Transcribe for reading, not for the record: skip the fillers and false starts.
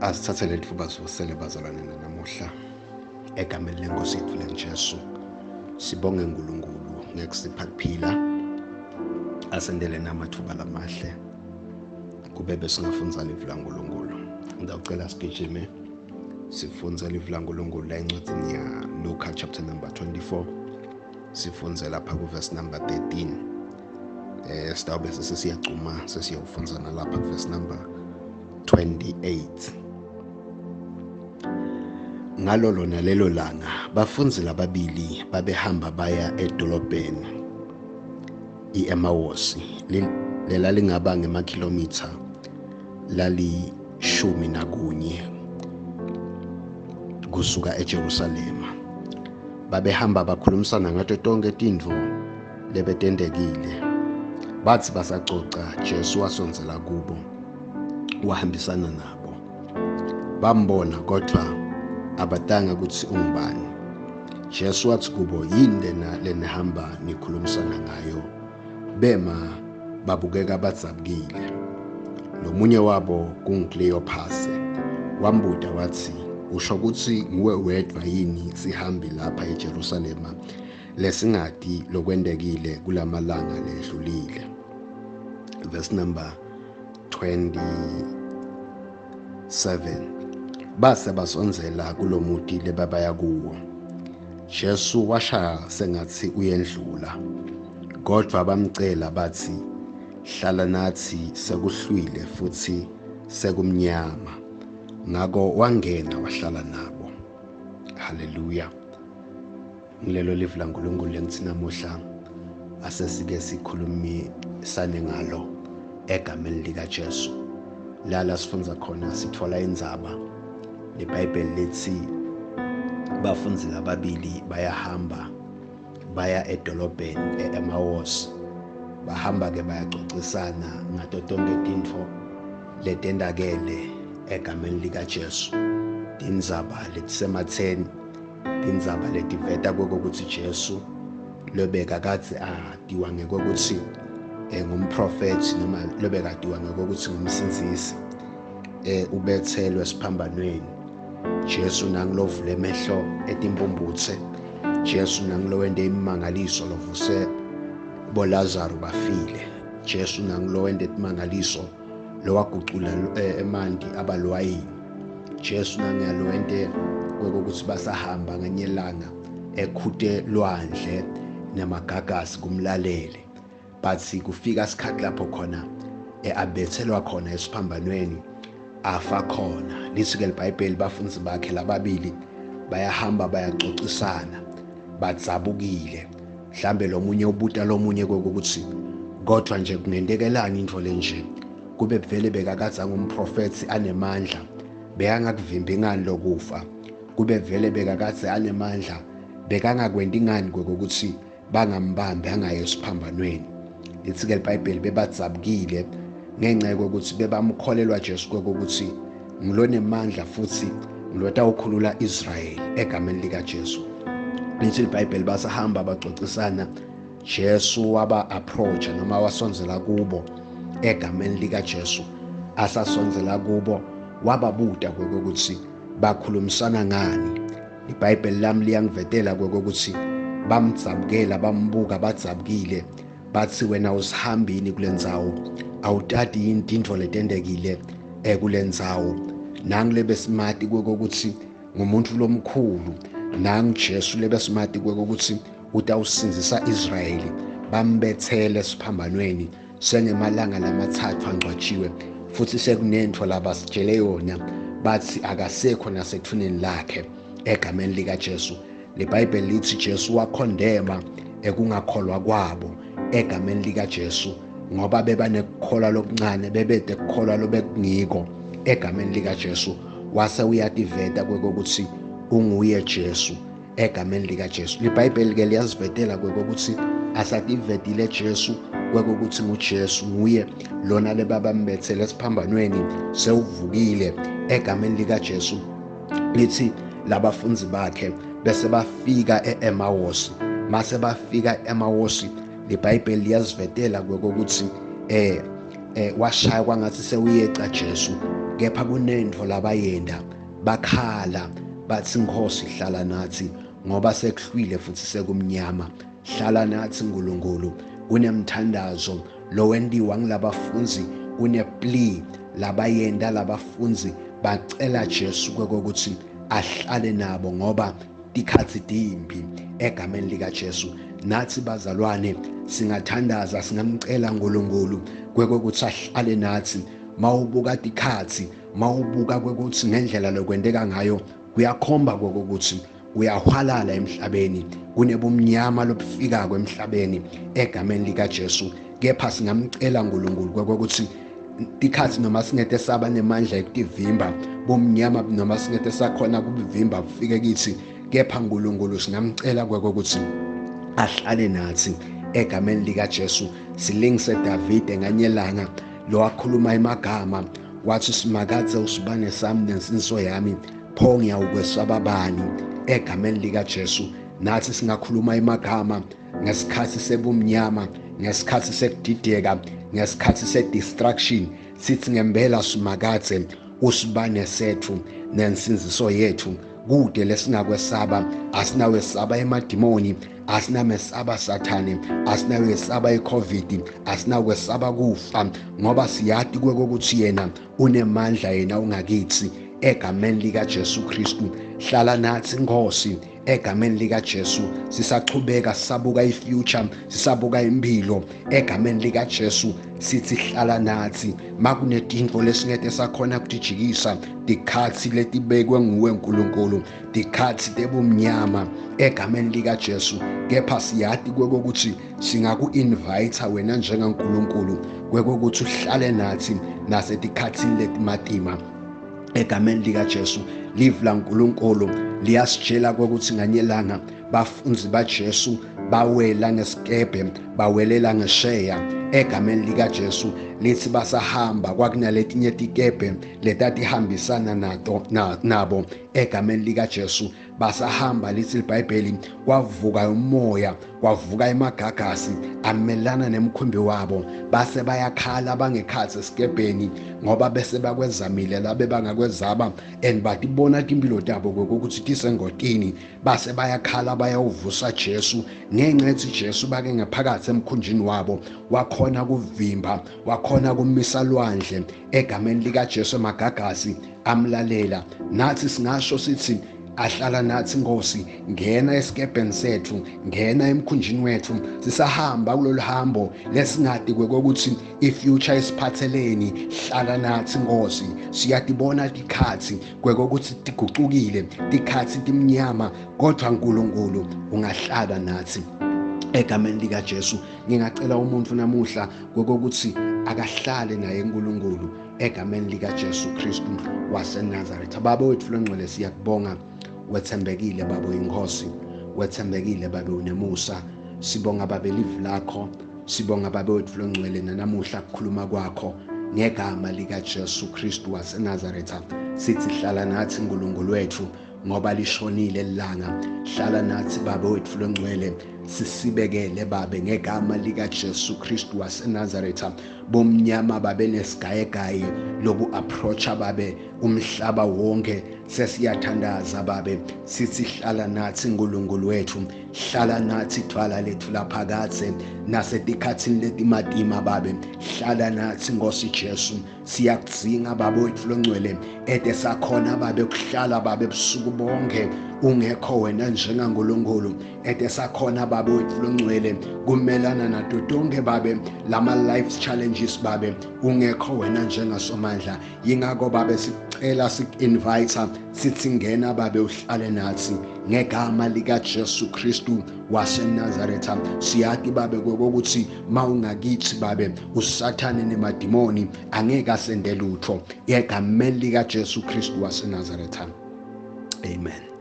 Asithathe leli thuba sivusele bazalwane namuhla egameni lenkosi yethu lenjesu. Sibonge uNkulunkulu ngekusipha kuphila, asendele namathuba lamahle kube besingafunza livla uNkulunkulu. Ngicela sigijime sifunze livla uNkulunkulu la encwadini ya Luka chapter number 24. Sifunze lapha ku verse number 13. Sitawube sesiyacuma sesiyawufunza nalapha ku verse number 28. Ngalo lona lelo langa bafunzi lababili babehamba baya edolobheni iEmmaus, lela lingaba ngemakhilomitha lali-11 kusuka eJerusalema. Babehamba bakhulumisana ngato tonke tintfo lebetendekile. Bathi basacoca, Jesu wasonzela kubo wahambisana nabo. Bambona kodwa abatanga ukuthi ungubani. Jesu wathi kubo, yini lena hamba nikhulumisana ngayo? Bema babukeka badzabukile. Lomunye wabo kunguKleophasi wambuda wathi, usho ukuthi nguwe wedwa yini sihambi lapha eJerusalema lesingadi lokwendekile kulamalanga ledlulile? Verse number 27. Base basonzela kulomuti lebabaya kuwo. Jesu washaya sengathi uyendlula, kodwa bamcela bathi, hlala nathi, sekuhlwile futhi sekumnyama. Ngako wangena wahlala nabo. Haleluya. Ngilelo livu laNkulunkulu lengithi namuhla asesike sikhulumisane ngalo egameni likaJesu. La sifunza khona sithola indzaba. IBhayibheli lithi bafunzi lababili bayahamba baya edolobheni eEmmaus. Bahamba ke bayacocisana ngato tonke tintfo letendakele egameni likaJesu. Tindzaba letisematheni, tindzaba letiveta kokuthi Jesu lobeka kadze adiwa ngekokuthi ngumprofethi noma lobeka adiwa ngekokuthi ngumsinzisi, ubethelwe esiphambanweni. Jesu nangilovule emehlo etimpumbuthe. Jesu nangilowende imangaliso lovuse boLazaro bafile. Jesu nangilowende imangaliso lowagucula emanti abalwayini. Jesu nangiyalowende kokuthi basahamba nganyelanga ekhute lwandle namagagasi kumlalele. Bathi kufika isikhathi lapho khona abethelwa khona esiphambanweni afa khona. Lithi ke iBhayibheli bafunzi bakhe lababili bayahamba bayacocisana badzabukile. Mhlambe lomunye ubuta lomunye kokuthi kodwa nje kungendekelani into lenje? Kube vele bekakadza ngumprofethi anemandla, bekangakuvimbi ngani lokufa? Kube vele bekakadze anemandla, bekangakwendi ngani kokuthi bangambambi angaye esiphambanweni? Lithi ke iBhayibheli bebadzabukile ngenxa yokuthi bebamkholelwa Jesu kokuthi ngilone mandla futhi ngilota ukhulula Israyeli egameni likaJesu. Lithi iBhayibheli basahamba bacocisana, Jesu waba approach noma wasonzela kubo egameni likaJesu. Asasonzela kubo wababuta kokuthi bakhulumisana ngani. IBhayibheli lami liyangivetela kokuthi bamdzabukela, bambuka badzabukile. Bathi wena usihambini kulendzawo, awutati yini tintfo letendekile kulendzawo? Nangi lebesimati kokuthi ngumuntu lomkhulu, nangi Jesu lebesimati kokuthi utawusinzisa Israyeli. Bambethele esiphambanweni sengemalanga lamathathu angcwatshiwe futhi sekunento labasitshele yona. Bathi akasekho nasethuneni lakhe egameni likaJesu. LeBhayibheli lithi Jesu wakhondema ekungakholwa kwabo egameni likaJesu, ngoba bebanekukholwa lokuncane, bebede kukholwa lobekungiko egameni likaJesu. Wase uyativeta kokuthi unguye Jesu egameni likaJesu. IBhayibheli ke liyasivetela kokuthi asativetile Jesu kokuthi nguJesu nguye lona lebabambethele esiphambanweni sewuvukile egameni likaJesu. Lithi labafunzi bakhe bese bafika eEmmaus. Mase bafika eEmmaus, IBhayibheli liyasivetela kokuthi washaya kwangathi sewuyeca Jesu kepha kunendvo labayenda bakhala bathi Nkosi hlala nathi ngoba sekuhlwile futhi sekumnyama. Hlala nathi Nkulunkulu, kunemthandazo lo wendiwa ngilabafunzi, kune-plea labayenda labafunzi bacela Jesu kokuthi ahlale nabo ngoba tikhathi timbi. Egameni lika Jesu nathi bazalwane singathandaza, singamcela Nkulunkulu kokuthi ahlale nathi. Mawubuka tikhathi, mawubuka kokuthi ngendlela lokwendeka ngayo kuyakhomba kokuthi uyahwalala emhlabeni, kunebumnyama lobufikako emhlabeni egameni lika Jesu. Kepha singamcela Nkulunkulu kokuthi tikhathi noma singete saba nemandla ekutivimba bomnyama, noma singete sakhona kubivimba kufike kithi, kepha Nkulunkulu singamcela kokuthi ahlale nathi egameni lika Jesu. Silingise Davide nganyelanga lo wakhuluma emagama wathi simakathe usibane sami nensinso yami, pho ngiyawukwesaba bani. Egameni lika Jesu nathi singakhuluma emagama ngesikhathi sebumnyama, ngesikhathi sekudideka, ngesikhathi se-distraction, sithi ngempela simakathe usibane sethu nensinziso yethu. Kude lesingakwesaba, asinawesaba emadimoni, asinamesaba Sathane, asinawesaba iCovid, asinakwesaba kufa ngoba siyati kokuthi yena unemandla, yena ungakithi. Egameni lika Jesu Kristu hlala nathi Nkosi. Egameni lika Jesu sisachubeka sisabuka ifuture, sisabuka impilo. Egameni lika Jesu sithi hlala nathi makunetinto lesingete sakhona kutijikisa, tikhathi letibekwe nguwe Nkulunkulu, tikhathi tebumnyama. Egameni lika Jesu kepha siyati kokuthi singaku-invite wena njengaNkulunkulu kokuthi uhlale nathi nasetikhathini letimatima. Egameni lika Jesu live la Nkulunkulu liyasitshela kokuthi nganyelanga bafunzi baJesu bawela ngesikebhe, bawelela ngesheya. Egameni lika Jesu lithi basahamba kwakunaletinye tikebhe letatihambisana nabo. Egameni lika Jesu basahamba, lithi iBhayibheli kwavuka umoya, kwavuka emagagasi amelana nemkhumbi wabo, base bayakhala bangekhathi esikebheni ngoba bese bakwezamile labe bangakwezaba and batibona timpilo tabo kokuthi tisengotini. Base bayakhala bayawuvusa Jesu ngenxa ethi Jesu bake ngaphakathi emkhunjini wabo, wakhona kuvimba, wakhona kumisa lwandle. Egameni lika Jesu amagagasi amlalela. Nathi singasho sithi ahlala nathi Nkosi, ngena esikebheni sethu, ngena emkhunjini wethu, sisahamba kulolu hambo lesingadi kokuthi ifuture isiphatheleni. Hlala nathi Nkosi, siyatibona tikhathi kokuthi tigucukile, tikhathi timnyama, kodwa Nkulunkulu ungahlala nathi. Egameni lika Jesu ngingacela umuntu namuhla kokuthi akahlale naye Nkulunkulu egameni lika Jesu Kristu waseNazaretha. Baba wethu longcwele siyakubonga, wethembekile Baba uyinkosi, wethembekile Baba unemusa. Sibonga Baba live lakho, sibonga Baba wethu longcwele namuhla kukhuluma kwakho ngegama lika Jesu Kristu waseNazaretha. Sithi hlala nathi Nkulunkulu wethu ngoba lishonile ilanga. Hlala nathi Baba wethu longcwele, sisibekele Baba ngegama lika Jesu Kristu waseNazaretha. Bomnyama Baba nesigayegaye lobu approacha Baba umhlaba wonke, sesiyathandaza Baba, sithi hlala nathi Nkulunkulu wethu, hlala nathi thwala lethu laphakathe nasetikhathini letimatima Baba. Hlala nathi Nkosi Jesu, siyakudzinga Baba wethu longcwele, ede sakhona Baba ukuhlala Baba ebusuku bonke ungekho wena njengaNkulunkulu, ede sakhona Baba wethu longcwele kumelana nato tonke Baba lama life challenges Baba ungekho wena njengaSomandla. Yingakho Baba sicela sik-invite sithi ngena Baba uhlale nathi ngegama lika Jesu Kristu waseNazaretha. Siyati Baba kokuthi mawungakithi Baba uSathane nemadimoni angeke asende lutho egameni lika Jesu Kristu waseNazaretha. Amen.